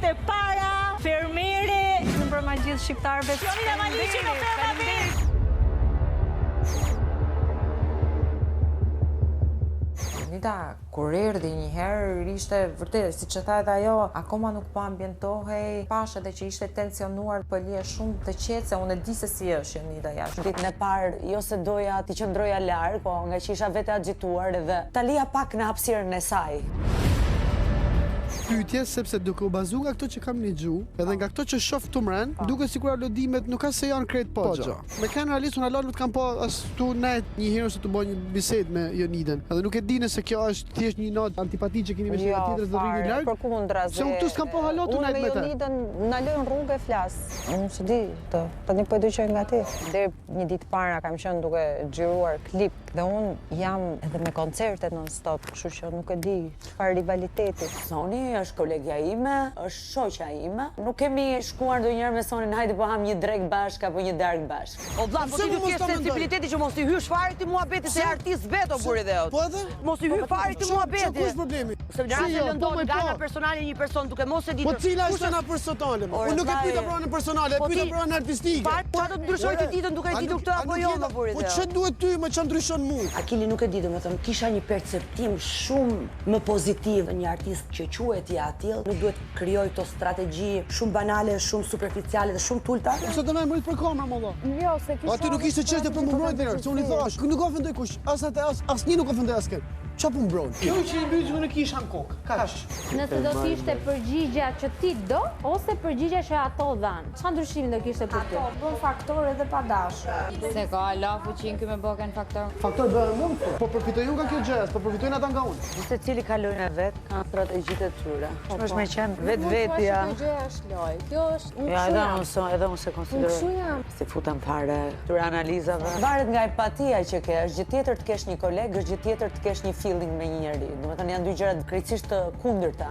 kishte para, fermeri. Në për ma gjithë shqiptarëve. Jonida Maliqi në Fermabit. Jonida, kur erdhi një herë, ishte vërtet, si që tha edhe ajo, akoma nuk po ambientohej, pash edhe që ishte tensionuar, po lije shumë të qetë, se unë e di se si është Jonida jashtë. Ditën e parë, jo se doja t'i qëndroja larg, po nga që isha vete agituar edhe ta lija pak në hapësirën e saj. Pyetje sepse duke u bazu nga këto që kam lexu, edhe nga këto që shoh këtu mren, duket sikur alodimet nuk ka se janë krejt poxha. Me kanë realisht unë alod nuk kam po as tu net një herë se të bëj një bisedë me Joniden. Edhe nuk e di nëse kjo është thjesht një not antipati që keni me njëra tjetrën dhe rrini larg. Përkundra, se unë këtu s'kam po halot tu net me të. Joniden na lën rrugë flas. Unë s'e di, tani po e dëgjoj nga ti. Deri një ditë para kam qenë duke xhiruar klip dhe unë jam edhe me koncertet non stop, kështu që nuk e di çfarë rivaliteti. Soni është kolegja ime, është shoqja ime. Nuk kemi shkuar ndonjëherë me Sonin, hajde po ham një drek bashk apo një darkë bashk. O vlla, po ti nuk ke sensibiliteti që mos i hysh fare ti muhabeti se artist vetë o burri dhe. Po edhe? Mos i hyj fare ti muhabeti. Ku është problemi? Se vlerëse lëndon nga ana personale një person duke mos e ditur. Po cila është ana personale? Unë nuk e pyeta për anën personale, e pyeta për anën artistike. Çfarë do të ndryshoj ti ditën duke e ditur këtë apo jo më burri dhe. Po ç'e duhet ty më ç'a ndryshon mua? Akili nuk e di, domethënë kisha një perceptim shumë më pozitiv. Një artist që quhet i atill nuk duhet krijoj këto strategji shumë banale, shumë superficiale dhe shumë tulta. Se të më mbrit për kamera më valla. Jo, se kisha. Aty nuk ishte çështje për më mbrojtje, se unë i thash, nuk ofendoj kush, asnjë nuk ofendoj askën. Qa po mbron? Kjo që i mbyt në kisha në kokë, kash. Nëse do t'ishte përgjigja që ti do, ose përgjigja që ato dhanë. Qa ndryshimi do kishte për ty? Ato bën faktor edhe pa dashur. Se ka lafu që ky me bëken faktor. Faktor bëhen mund, po përfitojnë nga kjo gjë, po përfitojnë ata nga unë. Se cili kalojnë e vetë, kanë strategjitë e tyre. Është me qenë vetë-vetja. Kjo është loj, kjo është Ja, edhe unë se konsideroj. Si futem fare këtyre analizave. Varet nga empatia që ke, është gjë tjetër të kesh një kolegë, është gjë tjetër të kesh një feeling me një njeri. Domethënë janë dy gjëra krejtësisht të kundërta.